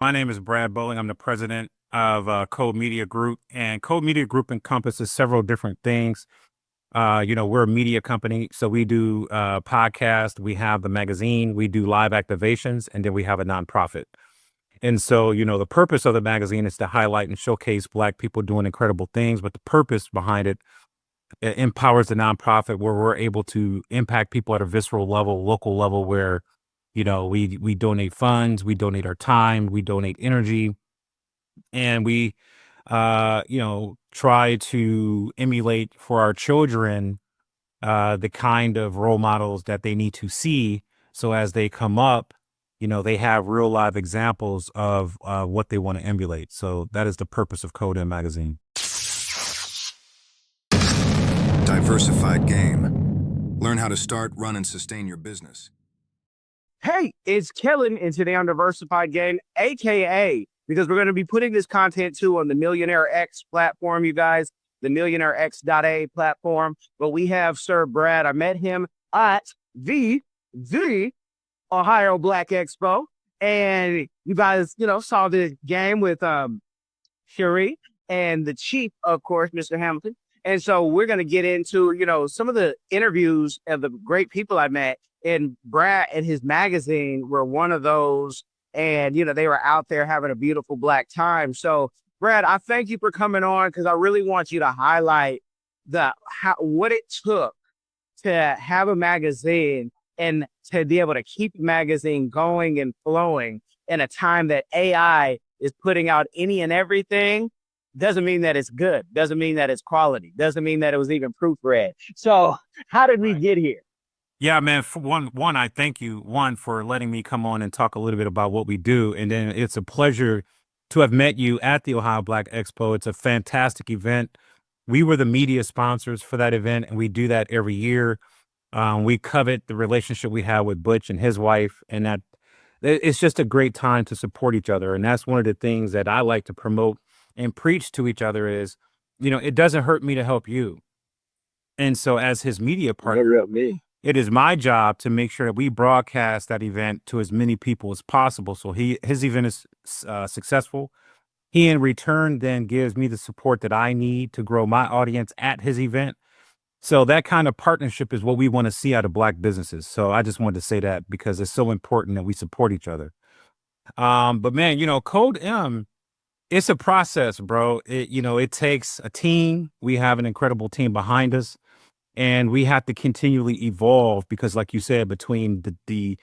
My name is Brad Bowling. I'm the president of Code Media Group, and Code Media Group encompasses several different things. We're a media company, so we do podcast, we have the magazine, we do live activations, and then we have a nonprofit. And so, the purpose of the magazine is to highlight and showcase Black people doing incredible things, but the purpose behind it empowers the nonprofit where we're able to impact people at a visceral level, local level, where we donate funds, we donate our time, we donate energy, and we try to emulate for our children the kind of role models that they need to see, so as they come up, they have real live examples of what they want to emulate. So that is the purpose of Code M Magazine. Diversified game. Learn how to start, run, and sustain your business. Hey, it's Kellen, and today on Diversified Game, aka, because we're going to be putting this content too on the 𝐬𝐮𝐬𝐫𝐸 platform, you guys, the 𝐬𝐮𝐬𝐸x.a platform. But we have Sir Brad. I met him at the Ohio Black Expo, and you guys, saw the game with Fury and the chief, of course, Mr. Hamilton. And so we're going to get into, some of the interviews of the great people I met. And Brad and his magazine were one of those. And, they were out there having a beautiful Black time. So, Brad, I thank you for coming on, because I really want you to highlight what it took to have a magazine and to be able to keep a magazine going and flowing in a time that AI is putting out any and everything. Doesn't mean that it's good. Doesn't mean that it's quality. Doesn't mean that it was even proofread. So how did we get here? Yeah, man. For one, I thank you, for letting me come on and talk a little bit about what we do. And then it's a pleasure to have met you at the Ohio Black Expo. It's a fantastic event. We were the media sponsors for that event, and we do that every year. We covet the relationship we have with Butch and his wife, and that it's just a great time to support each other. And that's one of the things that I like to promote and preach to each other is, it doesn't hurt me to help you. And so as his media partner, it is my job to make sure that we broadcast that event to as many people as possible. So his event is successful. He in return then gives me the support that I need to grow my audience at his event. So that kind of partnership is what we want to see out of Black businesses. So I just wanted to say that because it's so important that we support each other. But man, Code M, it's a process, bro. It takes a team. We have an incredible team behind us, and we have to continually evolve because, like you said, between the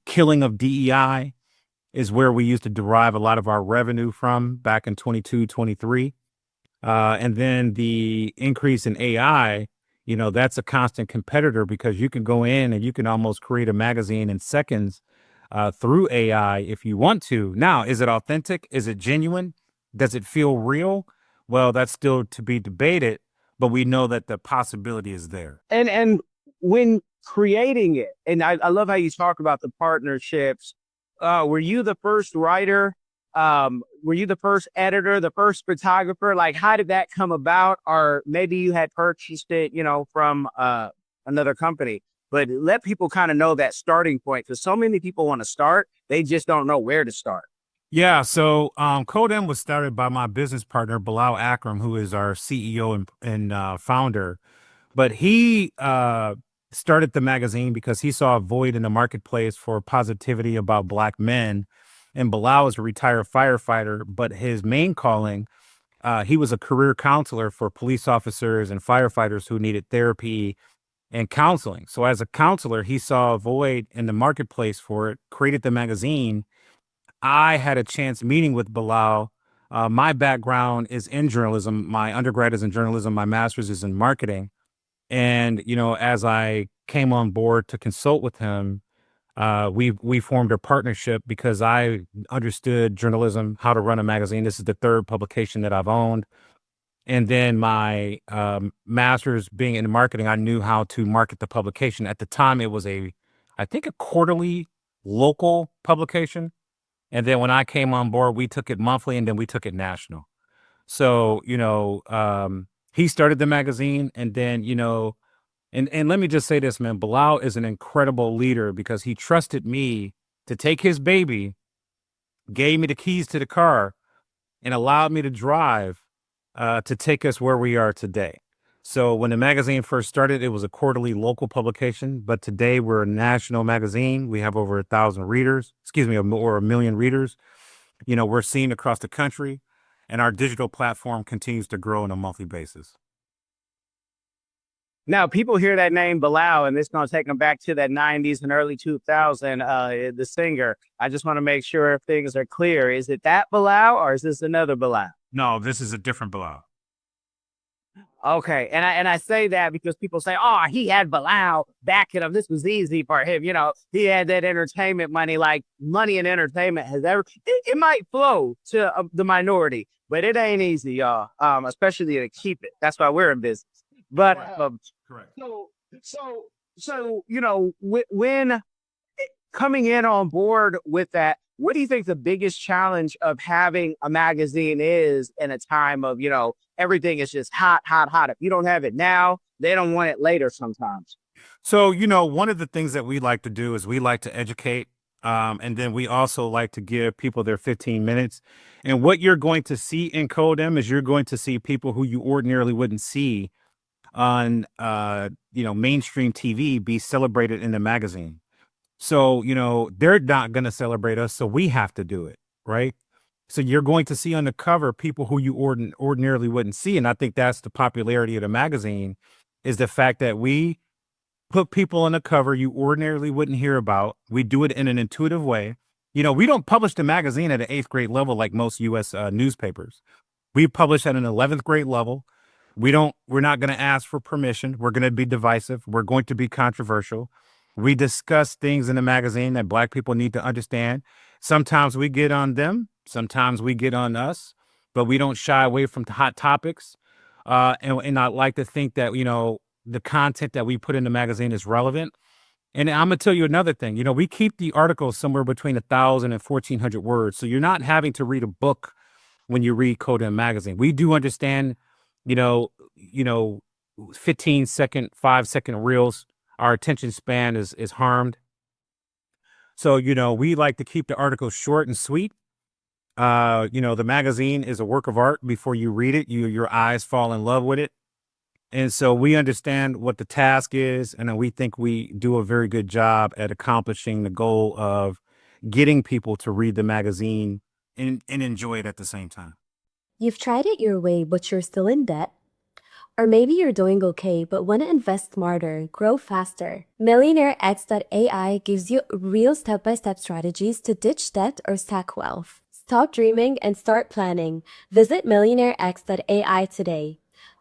killing of DEI is where we used to derive a lot of our revenue from back in 22, 23. And then the increase in AI, that's a constant competitor because you can go in and you can almost create a magazine in seconds through AI if you want to. Now, is it authentic? Is it genuine? Does it feel real? Well, that's still to be debated, but we know that the possibility is there. And when creating it, and I love how you talk about the partnerships. Were you the first writer? Were you the first editor, the first photographer? Like, how did that come about? Or maybe you had purchased it, from another company. But let people kind of know that starting point, because so many people want to start, they just don't know where to start. Yeah, so Code M was started by my business partner, Bilal Akram, who is our CEO and founder. But he started the magazine because he saw a void in the marketplace for positivity about Black men. And Bilal is a retired firefighter, but his main calling, he was a career counselor for police officers and firefighters who needed therapy and counseling. So as a counselor, he saw a void in the marketplace for it, created the magazine. I had a chance meeting with Bilal. My background is in journalism. My undergrad is in journalism. My master's is in marketing. And, as I came on board to consult with him, we formed a partnership because I understood journalism, how to run a magazine. This is the third publication that I've owned. And then my master's being in marketing, I knew how to market the publication. At the time, it was I think a quarterly local publication. And then when I came on board, we took it monthly and then we took it national. So, he started the magazine and then, and let me just say this, man, Bilal is an incredible leader because he trusted me to take his baby gave me the keys to the car and allowed me to drive to take us where we are today. So when the magazine first started, it was a quarterly local publication, but today we're a national magazine. We have over 1,000 readers, or 1 million readers. We're seen across the country, and our digital platform continues to grow on a monthly basis. Now, people hear that name Bilal, and it's going to take them back to that 90s and early 2000, the singer. I just want to make sure if things are clear. Is it that Bilal, or is this another Bilal? No, this is a different Bilal. Okay, and I say that because people say, "Oh, he had Bilal backing him. This was easy for him." He had that entertainment money. Like money and entertainment has ever. It might flow to the minority, but it ain't easy, y'all. Especially to keep it. That's why we're in business. But Correct. So when coming in on board with that, what do you think the biggest challenge of having a magazine is in a time of everything is just hot, hot, hot? If you don't have it now, they don't want it later sometimes. So, one of the things that we like to do is we like to educate. And then we also like to give people their 15 minutes. And what you're going to see in Codem is you're going to see people who you ordinarily wouldn't see on, mainstream TV be celebrated in the magazine. So, they're not going to celebrate us. So we have to do it. Right. So you're going to see on the cover people who you ordinarily wouldn't see. And I think that's the popularity of the magazine, is the fact that we put people on the cover you ordinarily wouldn't hear about. We do it in an intuitive way. We don't publish the magazine at an 8th grade level like most U.S. Newspapers. We publish at an 11th grade level. We're not going to ask for permission. We're going to be divisive. We're going to be controversial. We discuss things in the magazine that Black people need to understand. Sometimes we get on them. Sometimes we get on us, but we don't shy away from hot topics. And I like to think that, the content that we put in the magazine is relevant. And I'm going to tell you another thing. We keep the articles somewhere between 1,000 and 1,400 words. So you're not having to read a book when you read Codem magazine. We do understand, 15-second, 5-second reels. Our attention span is harmed. So, we like to keep the articles short and sweet. The magazine is a work of art. Before you read it, your eyes fall in love with it. And so we understand what the task is, and we think we do a very good job at accomplishing the goal of getting people to read the magazine and enjoy it at the same time. You've tried it your way, but you're still in debt. Or maybe you're doing okay, but want to invest smarter, grow faster. 𝐿𝐴 gives you real step-by-step strategies to ditch debt or stack wealth. Stop dreaming and start planning. Visit 𝐿𝐴 today.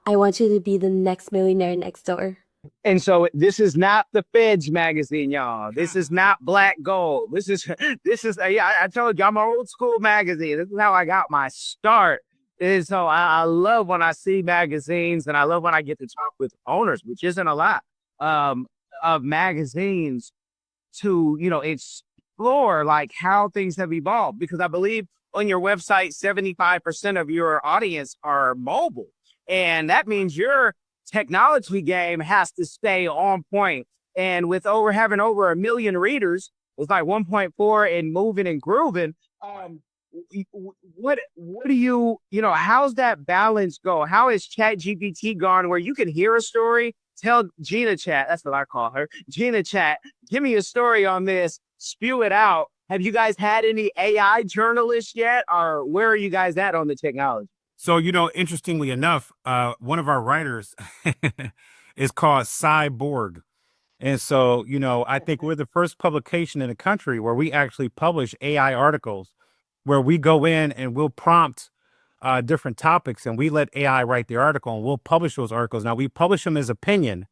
I want you to be the next millionaire next door. And so this is not the Feds magazine, y'all. This is not Black Gold. This is I told you, I'm an old school magazine. This is how I got my start. And so I love when I see magazines, and I love when I get to talk with owners, which isn't a lot, of magazines to, explore like how things have evolved. Because I believe on your website, 75% of your audience are mobile. And that means your technology game has to stay on point. And with having over 1 million readers, with like 1.4 and moving and grooving, what do you how's that balance go? How is ChatGPT gone where you can hear a story, tell Gina Chat, that's what I call her, Gina Chat, give me a story on this, spew it out. Have you guys had any AI journalists yet, or where are you guys at on the technology? So, interestingly enough, one of our writers is called Cyborg. And so, I think we're the first publication in the country where we actually publish AI articles, where we go in and we'll prompt different topics and we let AI write the article and we'll publish those articles. Now, we publish them as opinion.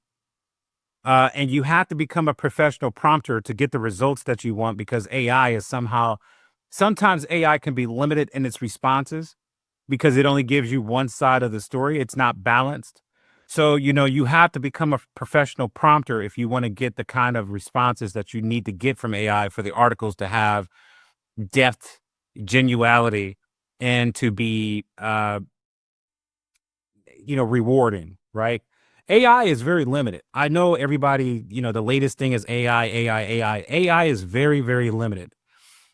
And you have to become a professional prompter to get the results that you want, because AI is sometimes AI can be limited in its responses because it only gives you one side of the story. It's not balanced. So, you have to become a professional prompter if you want to get the kind of responses that you need to get from AI for the articles to have depth, genuality, and to be, rewarding, right? AI is very limited. I know everybody, the latest thing is AI. AI is very, very limited.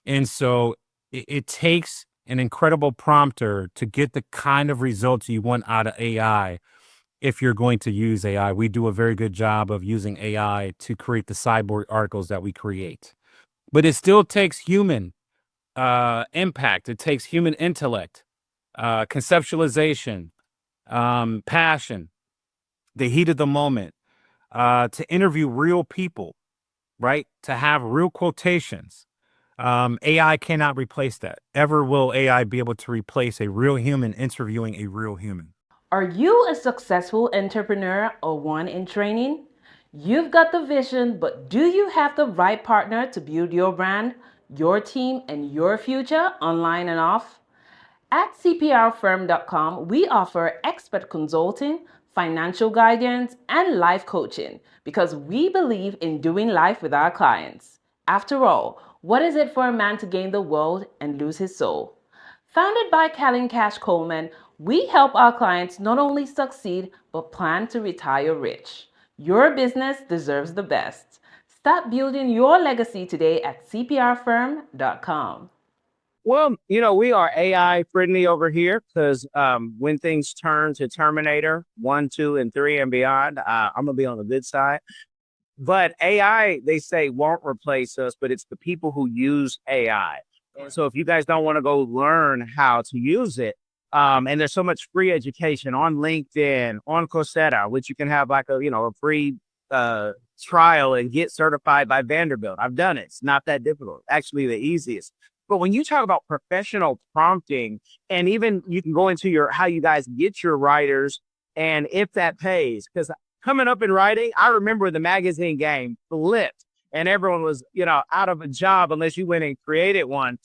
And so it takes an incredible prompter to get the kind of results you want out of AI. If you're going to use AI, we do a very good job of using AI to create the cyborg articles that we create. But it still takes human impact. It takes human intellect, conceptualization, passion, the heat of the moment, to interview real people, right? To have real quotations. AI cannot replace that. Ever will AI be able to replace a real human interviewing a real human? Are you a successful entrepreneur or one in training? You've got the vision, but do you have the right partner to build your brand, your team, and your future online and off? At CPRfirm.com, we offer expert consulting, financial guidance, and life coaching because we believe in doing life with our clients. After all, what is it for a man to gain the world and lose his soul? Founded by 𝐬𝐮𝐞𝐭, we help our clients not only succeed, but plan to retire rich. Your business deserves the best. Start building your legacy today at CPRfirm.com. Well, we are AI friendly over here because when things turn to Terminator 1, 2, and 3 and beyond, I'm going to be on the good side. But AI, they say, won't replace us, but it's the people who use AI. And so if you guys don't want to go learn how to use it, and there's so much free education on LinkedIn, on Coursera, which you can have like a free trial and get certified by Vanderbilt. I've done it. It's not that difficult. Actually, the easiest. But when you talk about professional prompting, and even you can go into how you guys get your writers and if that pays, because coming up in writing, I remember the magazine game flipped and everyone was, out of a job unless you went and created one.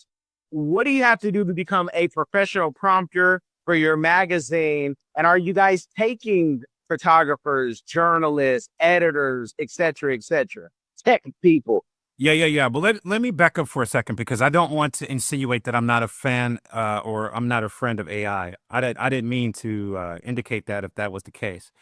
What do you have to do to become a professional prompter for your magazine? And are you guys taking photographers, journalists, editors, et cetera, tech people? Yeah. But let me back up for a second because I don't want to insinuate that I'm not a fan or I'm not a friend of AI. I didn't mean to indicate that if that was the case.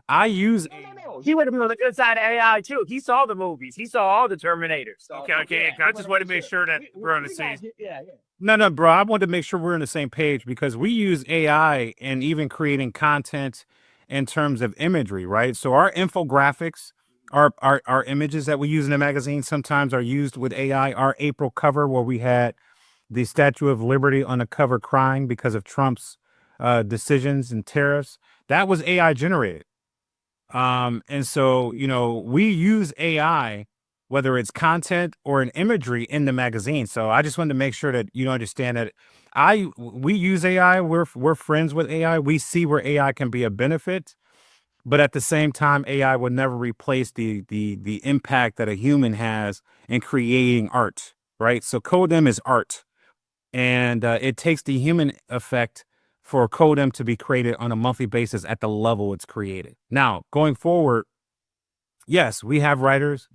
I use No. He would have been on the good side of AI too. He saw the movies. He saw all the Terminators. Okay. I just want to make sure that we're on the same. Yeah. No, bro. I wanted to make sure we're on the same page because we use AI in even creating content in terms of imagery, right? So our infographics, our images that we use in the magazine sometimes are used with AI. Our April cover where we had the Statue of Liberty on the cover crying because of Trump's decisions and tariffs, that was AI generated. And so, we use AI, whether it's content or an imagery in the magazine. So I just wanted to make sure that you understand that we use AI. We're friends with AI. We see where AI can be a benefit, but at the same time, AI will never replace the impact that a human has in creating art, right? So 𝐬𝐿 is art, and it takes the human effect for 𝐬𝐿 to be created on a monthly basis at the level it's created. Now, going forward, yes, we have writers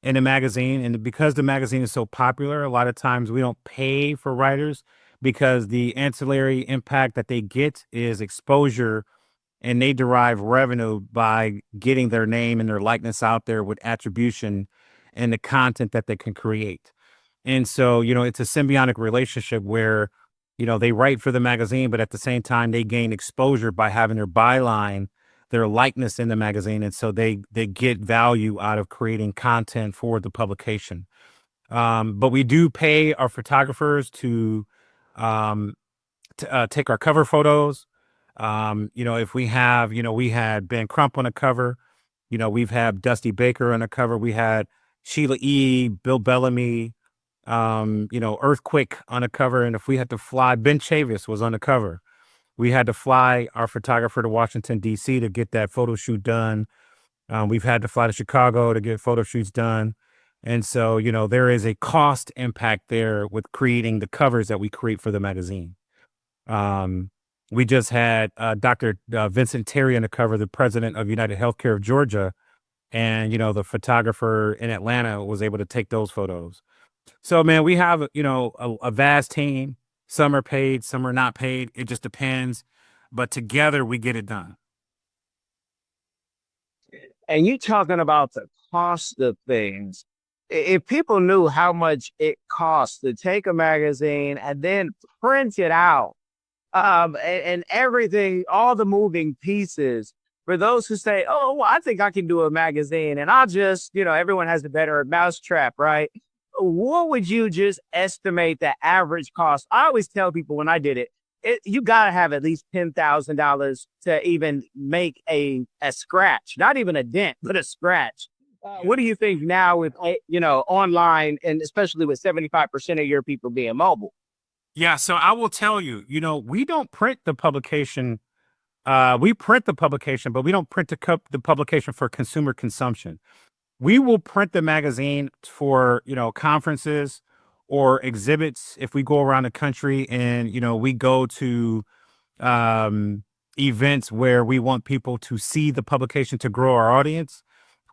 in the magazine, and because the magazine is so popular, a lot of times we don't pay for writers because the ancillary impact that they get is exposure, and they derive revenue by getting their name and their likeness out there with attribution and the content that they can create. And so, it's a symbiotic relationship where, they write for the magazine, but at the same time, they gain exposure by having their byline, their likeness in the magazine. And so they get value out of creating content for the publication. But we do pay our photographers to take our cover photos. If we have, we had Ben Crump on the cover, we've had Dusty Baker on the cover. We had Sheila E., Bill Bellamy, Earthquake on the cover. And if we had to fly, Ben Chavis was on the cover. We had to fly our photographer to Washington, D.C. to get that photo shoot done. We've had to fly to Chicago to get photo shoots done. And so, there is a cost impact there with creating the covers that we create for the magazine. We just had Dr. Vincent Terry on the cover, the president of United Healthcare of Georgia. And, the photographer in Atlanta was able to take those photos. So, man, we have, a vast team. Some are paid, some are not paid. It just depends. But together we get it done. And you talking about the cost of things. if people knew how much it costs to take a magazine and then print it out, and everything, all the moving pieces, for those who say, oh, well, I think I can do a magazine and I'll just, everyone has a better mousetrap, right? What would you just estimate the average cost? I always tell people when I did it, you got to have at least $10,000 to even make a scratch, not even a dent, but a scratch. What do you think now with, online, and especially with 75% of your people being mobile? Yeah, so I will tell you, we don't print the publication. We print the publication, but we don't print the publication for consumer consumption. We will print the magazine for, conferences or exhibits. If we go around the country and, we go to events where we want people to see the publication to grow our audience,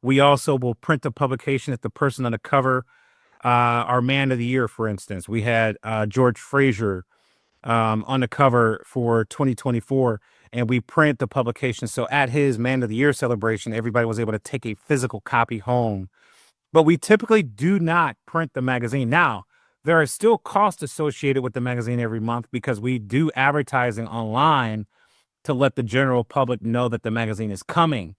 we also will print the publication if the person on the cover, our man of the year, for instance, we had George Frazier on the cover for 2024, and we print the publication. So at his man of the year celebration, everybody was able to take a physical copy home. But we typically do not print the magazine. Now, there are still costs associated with the magazine every month because we do advertising online to let the general public know that the magazine is coming.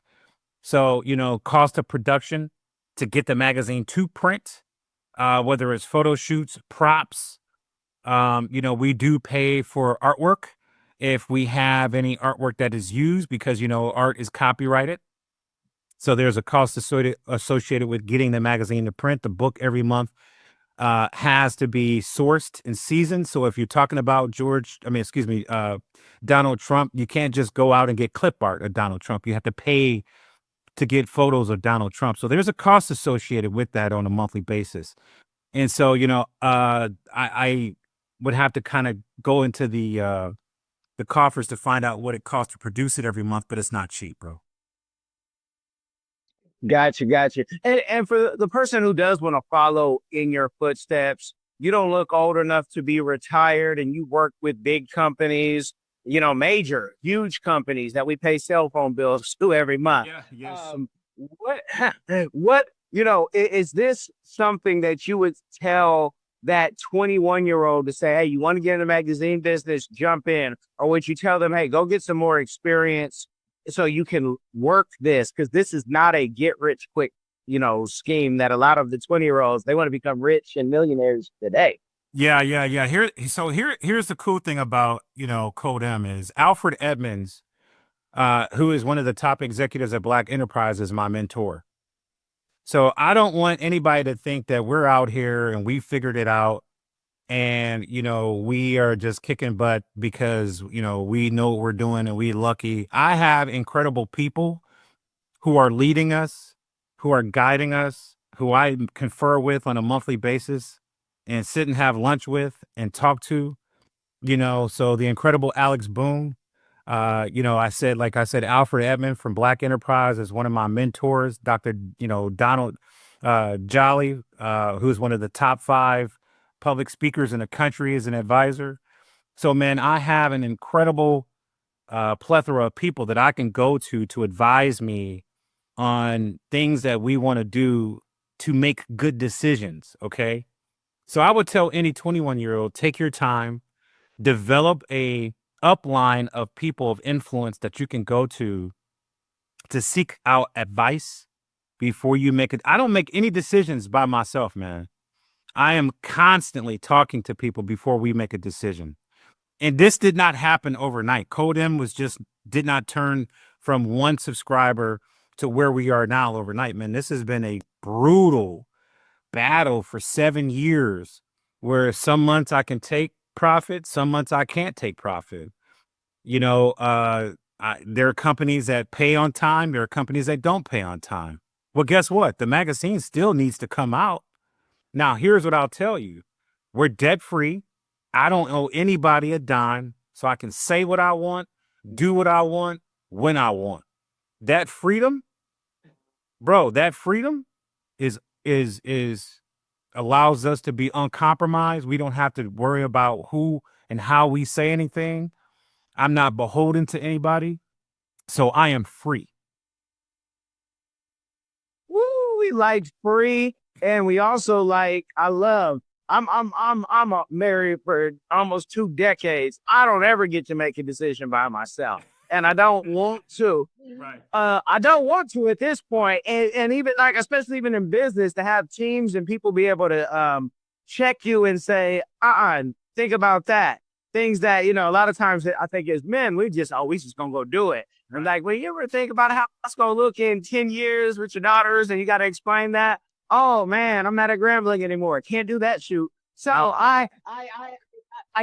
So, cost of production to get the magazine to print, whether it's photo shoots, props, we do pay for artwork if we have any artwork that is used because, art is copyrighted. So there's a cost associated with getting the magazine to print. The book every month has to be sourced and seasoned. So if you're talking about Donald Trump, you can't just go out and get clip art of Donald Trump. You have to pay to get photos of Donald Trump. So there's a cost associated with that on a monthly basis. And so, I would have to kind of go into the coffers to find out what it costs to produce it every month, but it's not cheap, bro. Gotcha, gotcha. And for the person who does want to follow in your footsteps, you don't look old enough to be retired, and you work with big companies, major, huge companies that we pay cell phone bills to every month. Yeah, yes. What, is this something that you would tell that 21-year-old to say, hey, you want to get in the magazine business, jump in? Or would you tell them, hey, go get some more experience so you can work this? Because this is not a get rich quick, scheme that a lot of the 20-year-olds, they want to become rich and millionaires today. Yeah. Here's the cool thing about, 𝐶𝐨 is Alfred Edmonds, who is one of the top executives at Black Enterprise, is my mentor. So I don't want anybody to think that we're out here and we figured it out and, we are just kicking butt because, we know what we're doing and we lucky. I have incredible people who are leading us, who are guiding us, who I confer with on a monthly basis and sit and have lunch with and talk to, so the incredible Alex Boone, I said, Alfred Edmond from Black Enterprise is one of my mentors. Dr. Donald Jolly, who's one of the top 5 public speakers in the country, is an advisor. So, man, I have an incredible plethora of people that I can go to advise me on things that we want to do to make good decisions. Okay. So I would tell any 21-year-old, take your time, develop a upline of people of influence that you can go to seek out advice before you make it. I don't make any decisions by myself, man. I am constantly talking to people before we make a decision. And this did not happen overnight. 𝐶𝐨 did not turn from 1 subscriber to where we are now overnight, man. This has been a brutal battle for 7 years where some months I can take profit, some months I can't take profit. There are companies that pay on time. There are companies that don't pay on time. Well, guess what? The magazine still needs to come out. Now, here's what I'll tell you. We're debt free. I don't owe anybody a dime, so I can say what I want, do what I want, when I want. That freedom, bro, is allows us to be uncompromised. We don't have to worry about who and how we say anything. I'm not beholden to anybody. So I am free. Woo, we like free. And we also like, I'm married for almost 2 decades. I don't ever get to make a decision by myself. And I don't want to. Right. I don't want to at this point. And even like, especially even in business, to have teams and people be able to check you and say, think about that. Things that, a lot of times I think as men, we just gonna go do it. I'm like, well, you ever think about how it's gonna look in 10 years with your daughters and you gotta explain that? Oh man, I'm not at Grambling anymore. Can't do that shoot. So I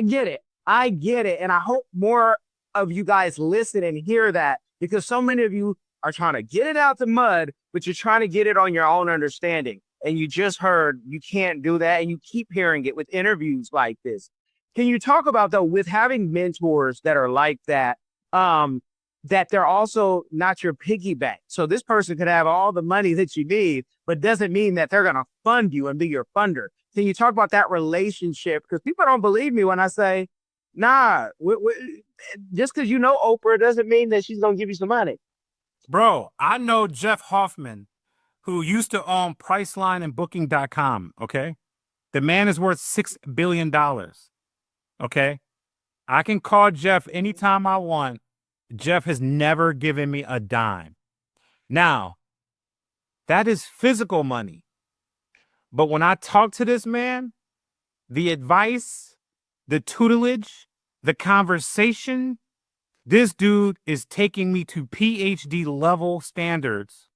get it. I get it. And I hope more of you guys listen and hear that, because so many of you are trying to get it out the mud, but you're trying to get it on your own understanding. And you just heard you can't do that. And you keep hearing it with interviews like this. Can you talk about, though, with having mentors that are like that, that they're also not your piggy bank? So this person could have all the money that you need, but doesn't mean that they're going to fund you and be your funder. Can you talk about that relationship? Because people don't believe me when I say, nah, just because you know Oprah doesn't mean that she's going to give you some money. Bro, I know Jeff Hoffman, who used to own Priceline and Booking.com, okay? The man is worth $6 billion, okay? I can call Jeff anytime I want. Jeff has never given me a dime. Now, that is physical money. But when I talk to this man, the advice, the tutelage, the conversation, this dude is taking me to PhD level standards.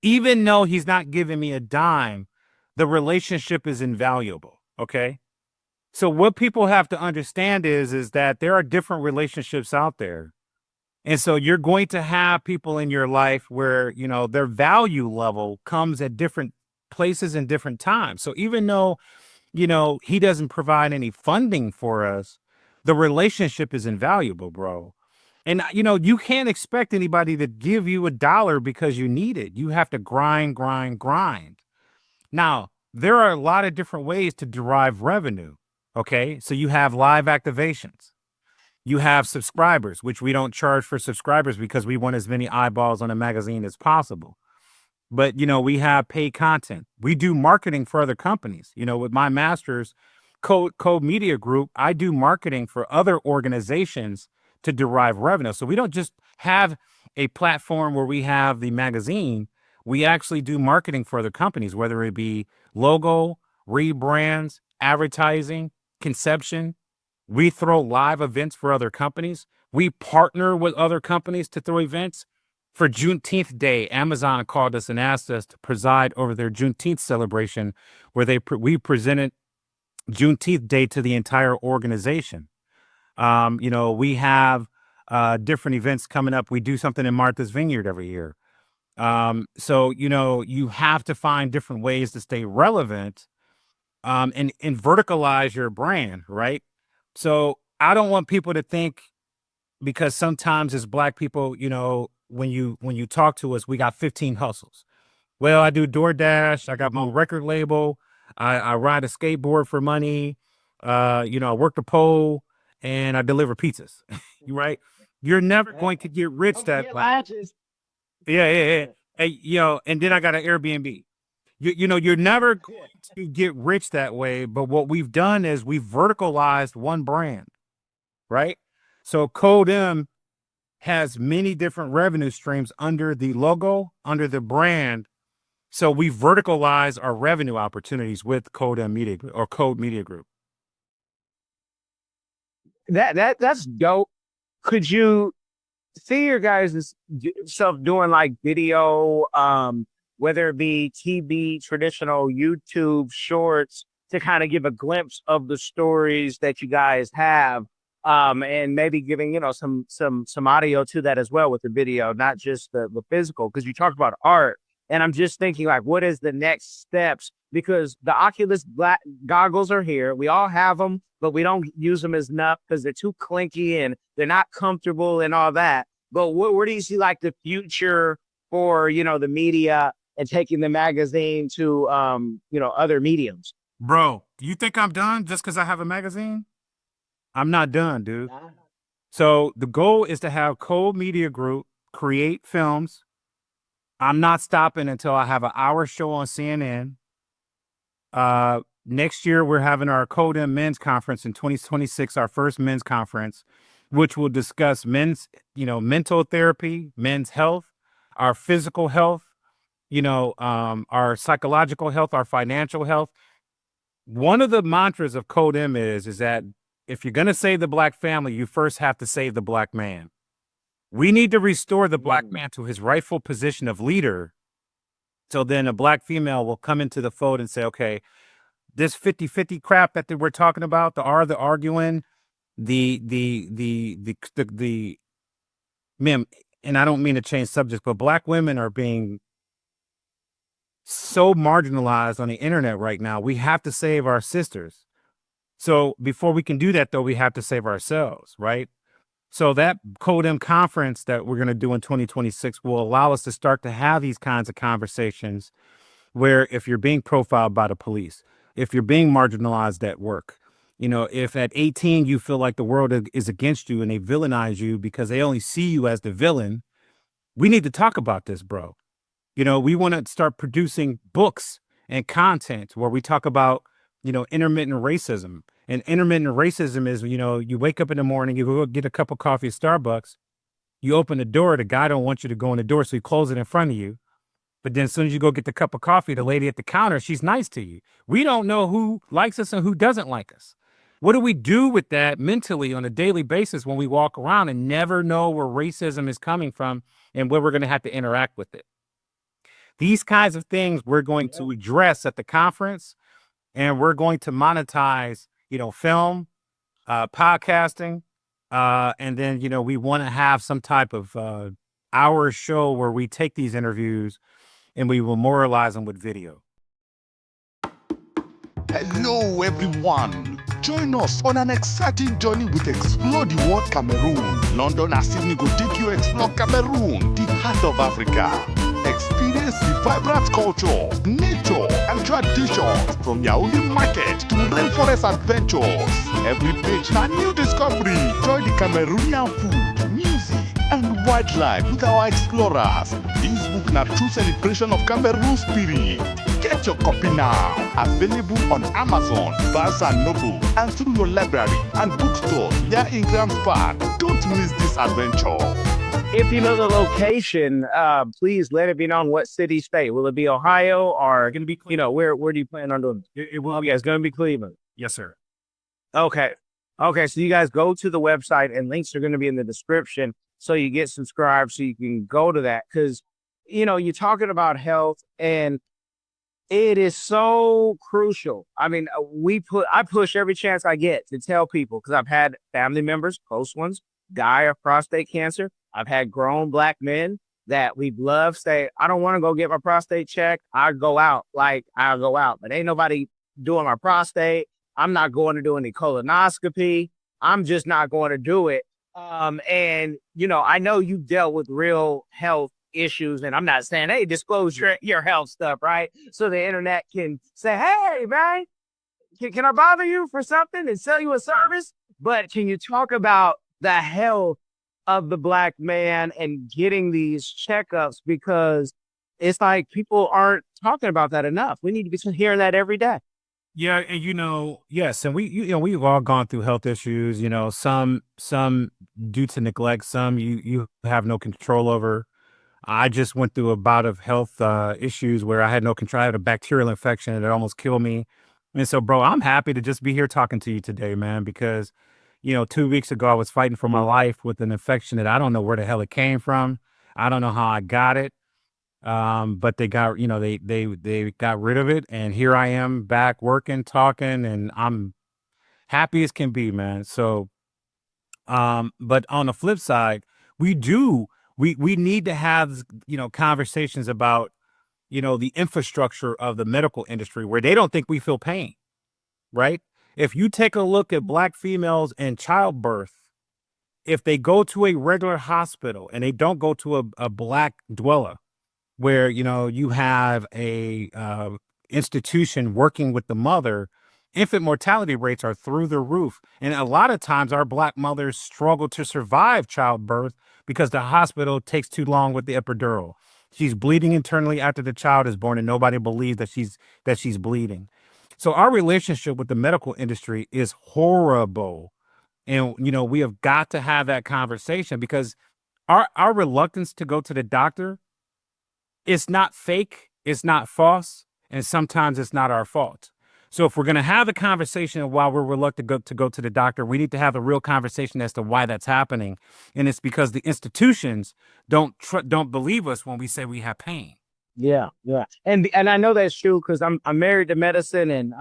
Even though he's not giving me a dime, the relationship is invaluable, okay? So what people have to understand is that there are different relationships out there. And so you're going to have people in your life where, their value level comes at different places and different times. So even though, he doesn't provide any funding for us, the relationship is invaluable, bro. And, you can't expect anybody to give you $1 because you need it. You have to grind. Now, there are a lot of different ways to derive revenue. Okay, so you have live activations. You have subscribers, which we don't charge for subscribers because we want as many eyeballs on a magazine as possible. But, we have paid content. We do marketing for other companies. With my master's Code Media Group, I do marketing for other organizations to derive revenue. So we don't just have a platform where we have the magazine. We actually do marketing for other companies, whether it be logo, rebrands, advertising, conception. We throw live events for other companies. We partner with other companies to throw events. For Juneteenth Day, Amazon called us and asked us to preside over their Juneteenth celebration, where we presented Juneteenth Day to the entire organization. We have different events coming up. We do something in Martha's Vineyard every year. So you have to find different ways to stay relevant, and verticalize your brand, right? So I don't want people to think, because sometimes as Black people, when you talk to us, we got 15 hustles. Well, I do DoorDash. I got my record label. I ride a skateboard for money. I work the pole and I deliver pizzas. Right? You're never going to get rich that way. Yeah. Hey, and then I got an Airbnb. You're never going to get rich that way. But what we've done is we've verticalized one brand, right? So Code has many different revenue streams under the logo, under the brand. So we verticalize our revenue opportunities with Code Media or Code Media Group. That's dope. Could you see your guys' self doing like video, whether it be TV, traditional YouTube shorts, to kind of give a glimpse of the stories that you guys have, and maybe giving some audio to that as well with the video, not just the physical, because you talked about art, and I'm just thinking, like, what is the next steps? Because the Oculus black goggles are here, we all have them, but we don't use them as enough because they're too clinky and they're not comfortable and all that. But where do you see like the future for the media and taking the magazine to other mediums? Bro, do you think I'm done just because I have a magazine? I'm not done, dude. So the goal is to have Code Media Group create films, I'm not stopping until I have an hour show on CNN. Next year, we're having our 𝐶ODEM men's conference in 2026, our first men's conference, which will discuss men's, mental therapy, men's health, our physical health, our psychological health, our financial health. One of the mantras of 𝐶ODEM is that if you're going to save the Black family, you first have to save the Black man. We need to restore the Black man to his rightful position of leader. So then a Black female will come into the fold and say, okay, this 50-50 crap that we're talking about, the arguing, ma'am, and I don't mean to change subjects, but Black women are being so marginalized on the internet right now. We have to save our sisters. So before we can do that, though, we have to save ourselves, right? So that 𝐶ODEM conference that we're going to do in 2026 will allow us to start to have these kinds of conversations where if you're being profiled by the police, if you're being marginalized at work, if at 18 you feel like the world is against you and they villainize you because they only see you as the villain, we need to talk about this, bro. We want to start producing books and content where we talk about, intermittent racism. And intermittent racism is, you wake up in the morning, you go get a cup of coffee at Starbucks, you open the door, the guy don't want you to go in the door, so he closes it in front of you. But then as soon as you go get the cup of coffee, the lady at the counter, she's nice to you. We don't know who likes us and who doesn't like us. What do we do with that mentally on a daily basis when we walk around and never know where racism is coming from and where we're going to have to interact with it? These kinds of things we're going to address at the conference, and we're going to monetize, film, podcasting, and then, we want to have some type of hour show where we take these interviews and we will memorialize them with video. Hello, everyone. Join us on an exciting journey with Explore the World Cameroon. London and Sydney go take you explore Cameroon, the heart of Africa. Experience the vibrant culture, nature, and traditions from Yaoundé market to rainforest adventures. Every page a new discovery. Join the Cameroonian food, music, and wildlife with our explorers. This book na true celebration of Cameroon spirit. Get your copy now. Available on Amazon, Barnes & Noble, and through your library and bookstore near Ingram's Park. Don't miss this adventure. If you know the location, please let it be known what city, state. Will it be Ohio or Going to be, where do you plan on doing it? it will. Okay, it's going to be Cleveland. Yes, sir. Okay. So you guys go to the website and links are going to be in the description. So you get subscribed so you can go to that. Because, you're talking about health and it is so crucial. I mean, I push every chance I get to tell people because I've had family members, close ones, die of prostate cancer. I've had grown Black men that we love say, I don't want to go get my prostate checked. I'll go out, but ain't nobody doing my prostate. I'm not going to do any colonoscopy. I'm just not going to do it. And I know you dealt with real health issues, and I'm not saying, hey, disclose your health stuff, right? So the internet can say, hey, man, can I bother you for something and sell you a service? But can you talk about the health of the Black man and getting these checkups? Because it's like people aren't talking about that enough. We need to be hearing that every day. Yeah, and yes, and we've all gone through health issues. Some due to neglect, some you have no control over. I just went through a bout of health issues where I had no control. I had a bacterial infection and it almost killed me. And so, bro, I'm happy to just be here talking to you today, man, because 2 weeks ago I was fighting for my life with an infection that I don't know where the hell it came from. I don't know how I got it. But they got, they got rid of it, and here I am back working, talking, and I'm happy as can be, man. So, but on the flip side, we need to have, conversations about, the infrastructure of the medical industry where they don't think we feel pain, right? If you take a look at Black females in childbirth, if they go to a regular hospital and they don't go to a Black dweller, where you have a institution working with the mother, infant mortality rates are through the roof. And a lot of times our Black mothers struggle to survive childbirth because the hospital takes too long with the epidural. She's bleeding internally after the child is born, and nobody believes that she's bleeding. So our relationship with the medical industry is horrible. And we have got to have that conversation, because our reluctance to go to the doctor, it's not fake, it's not false, and sometimes it's not our fault. So if we're going to have a conversation of why we're reluctant to go to the doctor, we need to have a real conversation as to why that's happening. And it's because the institutions don't believe us when we say we have pain. Yeah, yeah. And I know that's true, because I'm married to medicine, and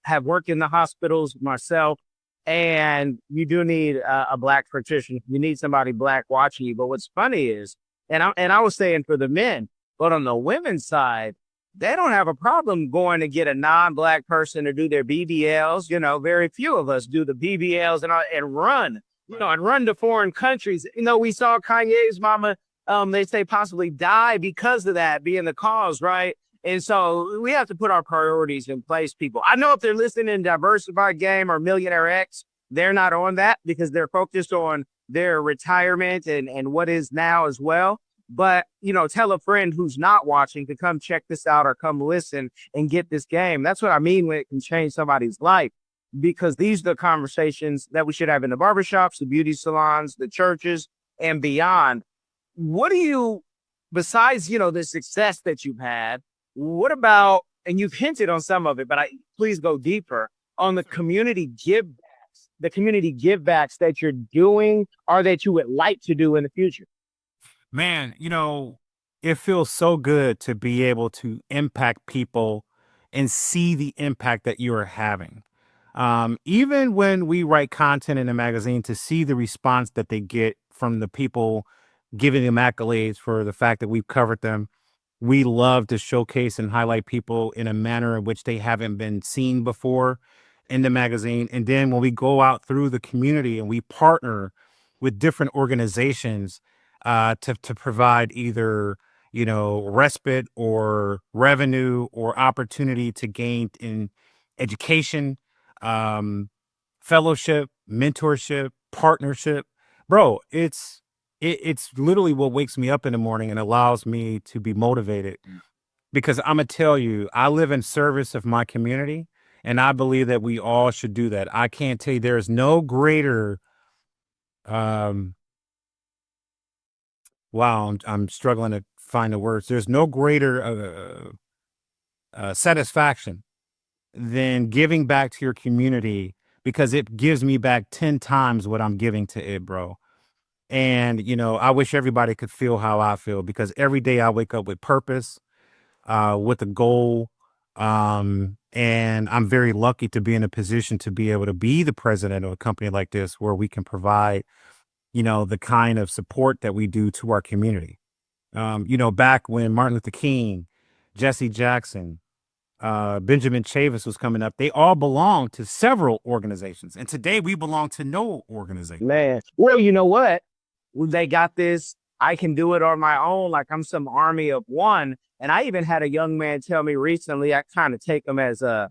have worked in the hospitals myself. And you do need a Black practitioner. You need somebody Black watching you. But what's funny is, and I was saying for the men, but on the women's side, they don't have a problem going to get a non-Black person to do their BBLs. Very few of us do the BBLs and run, and run to foreign countries. We saw Kanye's mama, they say possibly die because of that being the cause, right? And so we have to put our priorities in place, people. I know if they're listening in Diversified Game or Millionaire X, they're not on that, because they're focused on their retirement and what is now as well. But, tell a friend who's not watching to come check this out or come listen and get this game. That's what I mean when it can change somebody's life, because these are the conversations that we should have in the barbershops, the beauty salons, the churches, and beyond. What do you, besides, the success that you've had, what about, and you've hinted on some of it, but please go deeper on the community givebacks that you're doing or that you would like to do in the future? Man, it feels so good to be able to impact people and see the impact that you are having. Even when we write content in a magazine, to see the response that they get from the people giving them accolades for the fact that we've covered them. We love to showcase and highlight people in a manner in which they haven't been seen before in the magazine. And then when we go out through the community and we partner with different organizations to provide either, respite or revenue or opportunity to gain in education, fellowship, mentorship, partnership, bro, it's literally what wakes me up in the morning and allows me to be motivated, because I'm gonna tell you, I live in service of my community, and I believe that we all should do that. I can't tell you, there's no greater, wow, I'm struggling to find the words. There's no greater satisfaction than giving back to your community, because it gives me back 10 times what I'm giving to it, bro. And, I wish everybody could feel how I feel, because every day I wake up with purpose, with a goal. And I'm very lucky to be in a position to be able to be the president of a company like this, where we can provide, the kind of support that we do to our community. Back when Martin Luther King, Jesse Jackson, Benjamin Chavis was coming up, they all belonged to several organizations. And today we belong to no organization. Man, well, you know what? They got this, I can do it on my own, like I'm some army of one. And I even had a young man tell me recently, I kind of take him as a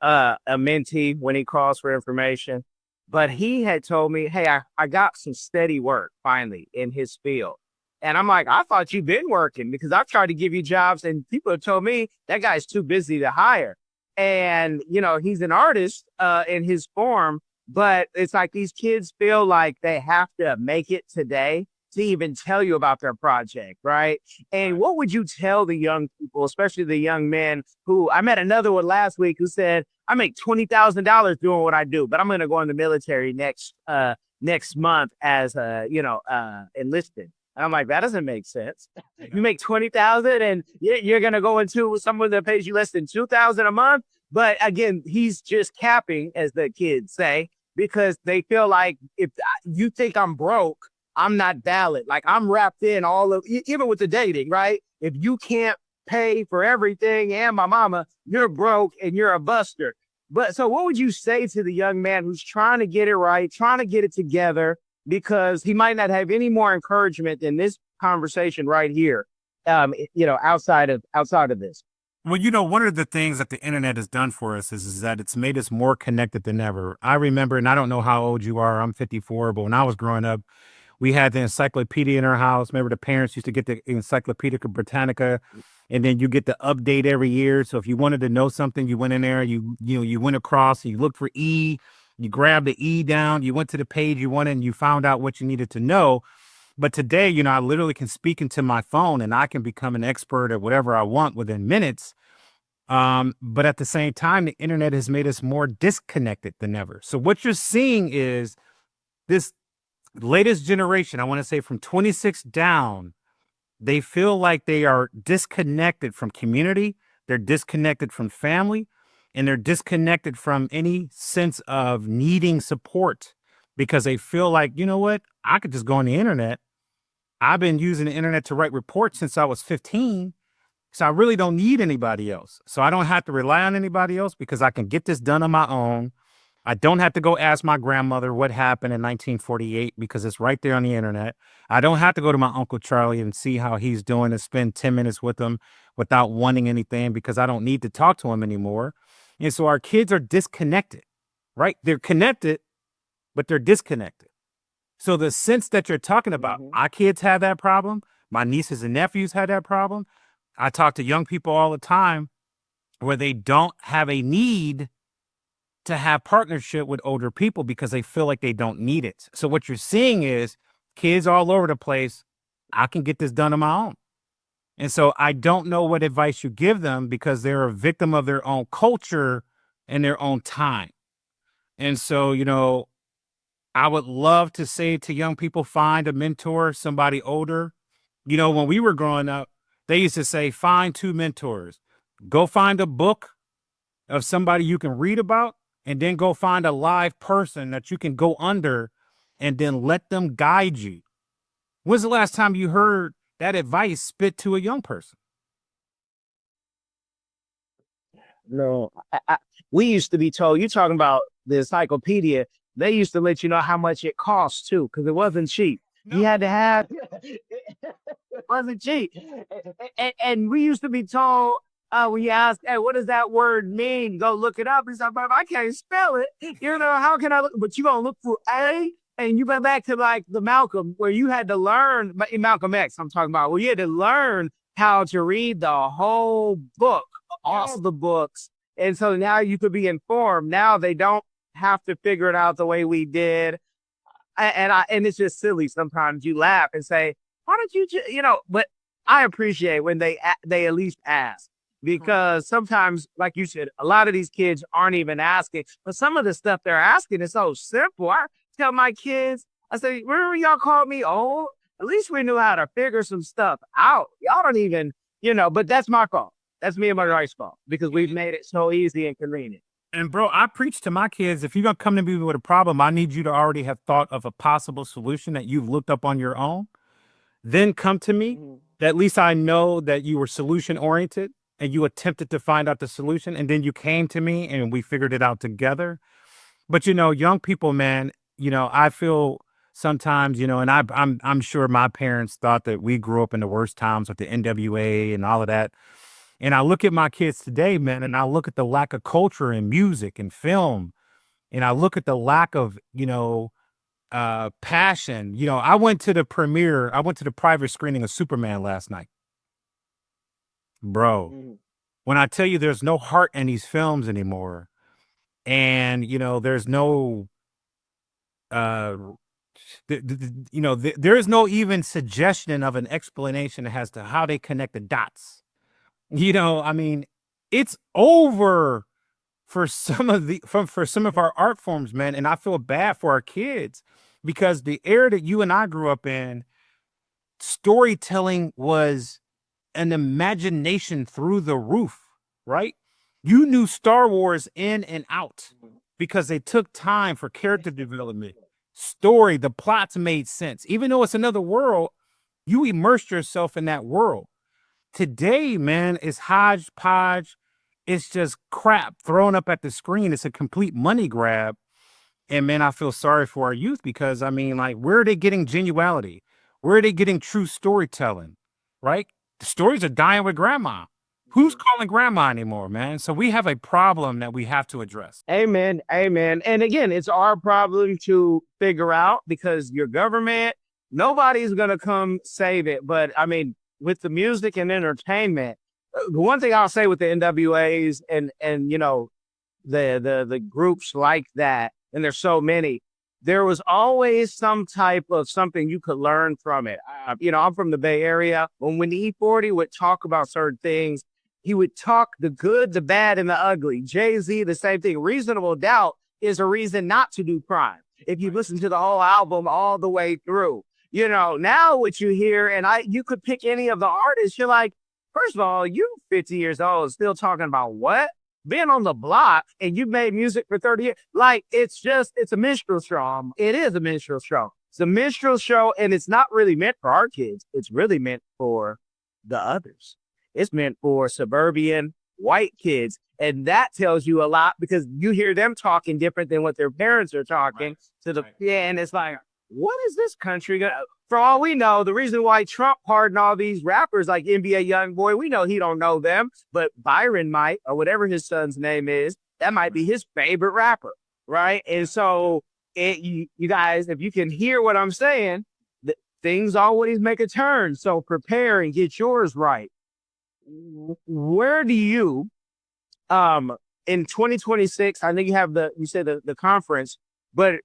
mentee when he calls for information. But he had told me, hey, I got some steady work finally in his field. And I'm like, I thought you've been working, because I've tried to give you jobs and people have told me that guy's too busy to hire. And, he's an artist in his form, but it's like these kids feel like they have to make it today to even tell you about their project, right? And what would you tell the young people, especially the young men who, I met another one last week who said, I make $20,000 doing what I do, but I'm going to go in the military next month as enlisted. And I'm like, that doesn't make sense. You make $20,000 and you're going to go into someone that pays you less than $2,000 a month. But again, he's just capping, as the kids say, because they feel like if you think I'm broke, I'm not valid. Like I'm wrapped in even with the dating, right? If you can't pay for everything and my mama, you're broke and you're a buster. But so what would you say to the young man who's trying to get it right, trying to get it together, because he might not have any more encouragement than this conversation right here, outside of this? Well, one of the things that the internet has done for us is that it's made us more connected than ever. I remember, and I don't know how old you are, I'm 54, but when I was growing up, We had the encyclopedia in our house. Remember, the parents used to get the Encyclopedia Britannica, and then you get the update every year. So if you wanted to know something, you went in there, you went across, you looked for E, you grabbed the E down, you went to the page you wanted, and you found out what you needed to know. But today, I literally can speak into my phone and I can become an expert at whatever I want within minutes. But at the same time, the internet has made us more disconnected than ever. So what you're seeing is this latest generation, I want to say from 26 down, they feel like they are disconnected from community. They're disconnected from family, and they're disconnected from any sense of needing support because they feel like, you know what? I could just go on the internet. I've been using the internet to write reports since I was 15. So I really don't need anybody else. So I don't have to rely on anybody else because I can get this done on my own. I don't have to go ask my grandmother what happened in 1948 because it's right there on the internet. I don't have to go to my Uncle Charlie and see how he's doing and spend 10 minutes with him without wanting anything because I don't need to talk to him anymore. And so our kids are disconnected, right? They're connected, but they're disconnected. So the sense that you're talking about, our kids have that problem. My nieces and nephews had that problem. I talk to young people all the time where they don't have a need to have partnership with older people because they feel like they don't need it. So what you're seeing is kids all over the place. I can get this done on my own. And so I don't know what advice you give them because they're a victim of their own culture and their own time. And so, I would love to say to young people, find a mentor, somebody older. When we were growing up, they used to say, find 2 mentors. Go find a book of somebody you can read about, and then go find a live person that you can go under and then let them guide you. When's the last time you heard that advice spit to a young person? No, we used to be told, you talking about the encyclopedia, they used to let you know how much it costs too, because it wasn't cheap. No. You had to have, it wasn't cheap. And we used to be told, when you ask, hey, what does that word mean? Go look it up. And stuff, but I can't spell it. How can I look? But you're going to look for A, and you went back to like the Malcolm, where you had to learn, Malcolm X, I'm talking about, where you had to learn how to read the whole book, all the books. And so now you could be informed. Now they don't have to figure it out the way we did. And it's just silly. Sometimes you laugh and say, why don't you, but I appreciate when they at least ask, because sometimes, like you said, a lot of these kids aren't even asking, but some of the stuff they're asking is so simple. I tell my kids, I say, remember y'all called me old? At least we knew how to figure some stuff out. Y'all don't even, but that's my fault. That's me and my wife's fault because we've made it so easy and convenient. And bro, I preach to my kids, if you're going to come to me with a problem, I need you to already have thought of a possible solution that you've looked up on your own. Then come to me. At least I know that you were solution oriented and you attempted to find out the solution. And then you came to me and we figured it out together. But, young people, man, I feel sometimes, and I'm sure my parents thought that we grew up in the worst times with the NWA and all of that. And I look at my kids today, man, and I look at the lack of culture in music and film. And I look at the lack of, passion. I went to the private screening of Superman last night. Bro, when I tell you there's no heart in these films anymore, and, there's no, there is no even suggestion of an explanation as to how they connect the dots. It's over for some of our art forms, man. And I feel bad for our kids because the era that you and I grew up in, storytelling was an imagination through the roof, right? You knew Star Wars in and out because they took time for character development, story, the plots made sense. Even though it's another world, you immersed yourself in that world. Today, man, it's hodgepodge. It's just crap thrown up at the screen. It's a complete money grab. And man, I feel sorry for our youth because where are they getting genuality? Where are they getting true storytelling? Right? The stories are dying with grandma. Who's calling grandma anymore, man? So we have a problem that we have to address. Amen. Amen. And again, it's our problem to figure out because your government, nobody's gonna come save it. But I mean, with the music and entertainment, the one thing I'll say with the NWAs and you know the groups like that, and there's so many, there was always some type of something you could learn from it. You know, I'm from the Bay Area. When E40 would talk about certain things, he would talk the good, the bad, and the ugly. Jay-Z, the same thing. Reasonable Doubt is a reason not to do crime. If you listen to the whole album all the way through, you know, now what you hear, and you could pick any of the artists, you're like, first of all, you 50 years old, still talking about what? Being on the block and you made music for 30 years. Like, it's a minstrel show. It is a minstrel show. It's a minstrel show, and it's not really meant for our kids. It's really meant for the others. It's meant for suburban white kids. And that tells you a lot because you hear them talking different than what their parents are talking and it's like, what is this country gonna? For all we know, the reason why Trump pardoned all these rappers like NBA Youngboy, we know he don't know them, but Byron might, or whatever his son's name is, that might be his favorite rapper, right? And so, you guys, if you can hear what I'm saying, things always make a turn. So prepare and get yours right. Where do you, in 2026, I think you have you said the conference, but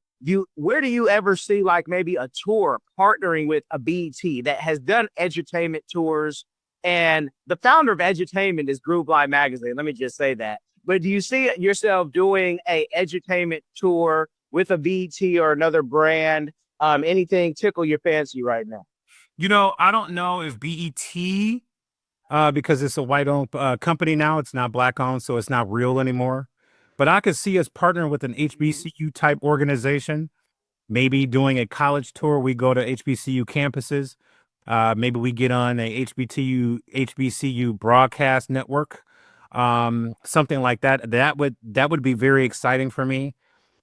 where do you ever see like maybe a tour partnering with a BET that has done edutainment tours? And the founder of edutainment is Groove Live Magazine. Let me just say that. But do you see yourself doing a edutainment tour with a BET or another brand? Anything tickle your fancy right now? You know, I don't know if BET, because it's a white-owned company now, it's not black-owned, so it's not real anymore. But I could see us partnering with an HBCU type organization, maybe doing a college tour. We go to HBCU campuses. Maybe we get on a HBCU broadcast network, something like that. That would be very exciting for me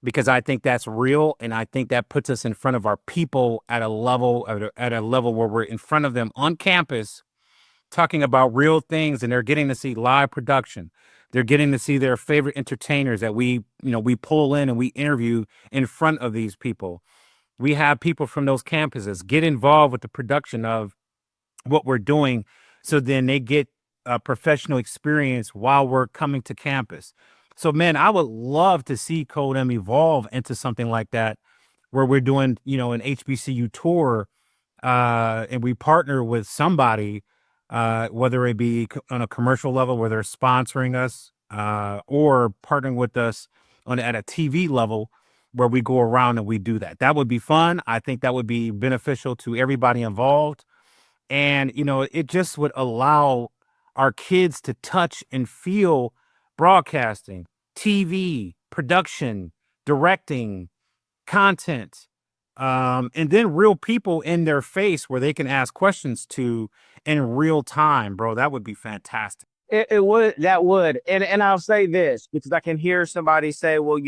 because I think that's real, and I think that puts us in front of our people at a level where we're in front of them on campus, talking about real things, and they're getting to see live production. They're getting to see their favorite entertainers that we pull in and we interview in front of these people. We have people from those campuses get involved with the production of what we're doing. So then they get a professional experience while we're coming to campus. So, man, I would love to see 𝐶𝐽 evolve into something like that, where we're doing, an HBCU tour, and we partner with somebody, whether it be on a commercial level where they're sponsoring us, or partnering with us at a TV level where we go around and we do that. That would be fun. I think that would be beneficial to everybody involved. And, it just would allow our kids to touch and feel broadcasting, TV, production, directing, content, and then real people in their face where they can ask questions to in real time, bro. That would be fantastic. That would. And I'll say this because I can hear somebody say, well,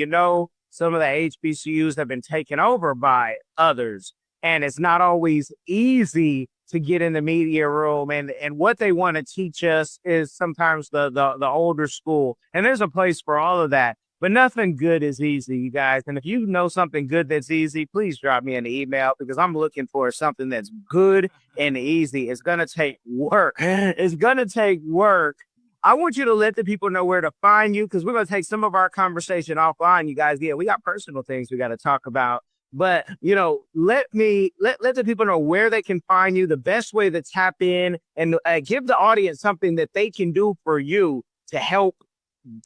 some of the HBCUs have been taken over by others, and it's not always easy to get in the media room. And what they want to teach us is sometimes the older school. And there's a place for all of that. But nothing good is easy, you guys. And if you know something good that's easy, please drop me an email because I'm looking for something that's good and easy. It's going to take work. It's going to take work. I want you to let the people know where to find you because we're going to take some of our conversation offline, you guys. Yeah, we got personal things we got to talk about. But, let the people know where they can find you, the best way to tap in, and give the audience something that they can do for you to help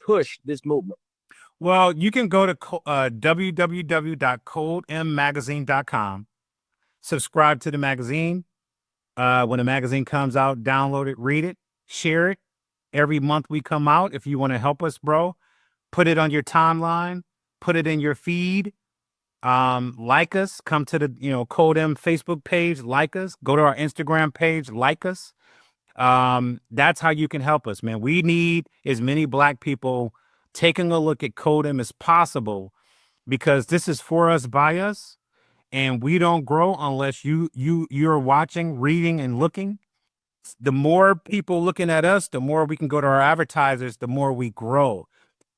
push this movement. Well, you can go to www.𝐶𝐽Magazine.com, subscribe to the magazine. When the magazine comes out, download it, read it, share it. Every month we come out. If you want to help us, bro, put it on your timeline, put it in your feed. Like us, come to the, 𝐶𝐽 Facebook page, like us, go to our Instagram page, like us. That's how you can help us, man. We need as many Black people taking a look at 𝐶𝐽 as possible because this is for us, by us, and we don't grow unless you're watching, reading, and looking. The more people looking at us, the more we can go to our advertisers, the more we grow.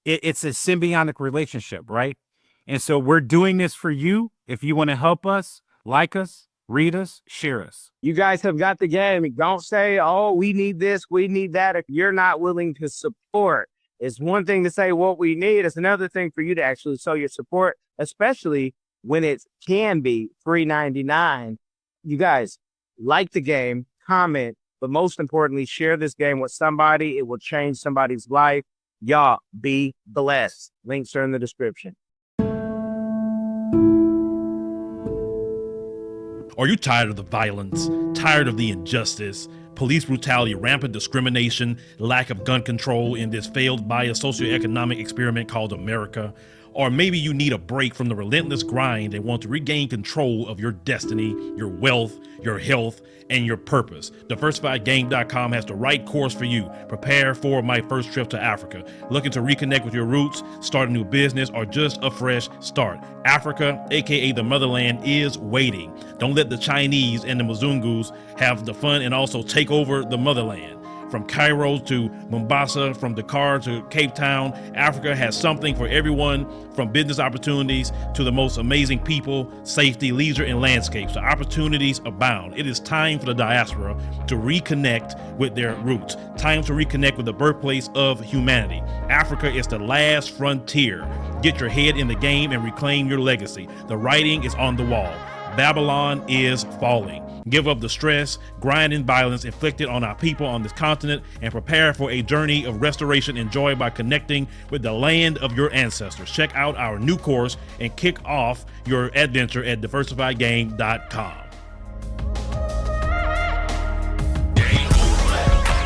It's a symbiotic relationship, right? And so we're doing this for you. If you want to help us, like us, Read us, share us. You guys have got the game. Don't say, oh, we need this, we need that. If you're not willing to support, it's one thing to say what we need. It's another thing for you to actually show your support, especially when it can be free 99. You guys like the game, comment, but most importantly, share this game with somebody. It will change somebody's life. Y'all be blessed. Links are in the description. Are you tired of the violence, tired of the injustice, police brutality, rampant discrimination, lack of gun control in this failed biased socioeconomic experiment called America? Or maybe you need a break from the relentless grind and want to regain control of your destiny, your wealth, your health, and your purpose. DiversifiedGame.com has the right course for you. Prepare for my first trip to Africa. Looking to reconnect with your roots, start a new business, or just a fresh start. Africa, aka the motherland, is waiting. Don't let the Chinese and the Mzungus have the fun and also take over the motherland. From Cairo to Mombasa, from Dakar to Cape Town, Africa has something for everyone, from business opportunities to the most amazing people, safety, leisure, and landscapes. The opportunities abound. It is time for the diaspora to reconnect with their roots. Time to reconnect with the birthplace of humanity. Africa is the last frontier. Get your head in the game and reclaim your legacy. The writing is on the wall. Babylon is falling. Give up the stress, grind, and violence inflicted on our people on this continent and prepare for a journey of restoration enjoyed by connecting with the land of your ancestors. Check out our new course and kick off your adventure at DiversifiedGame.com.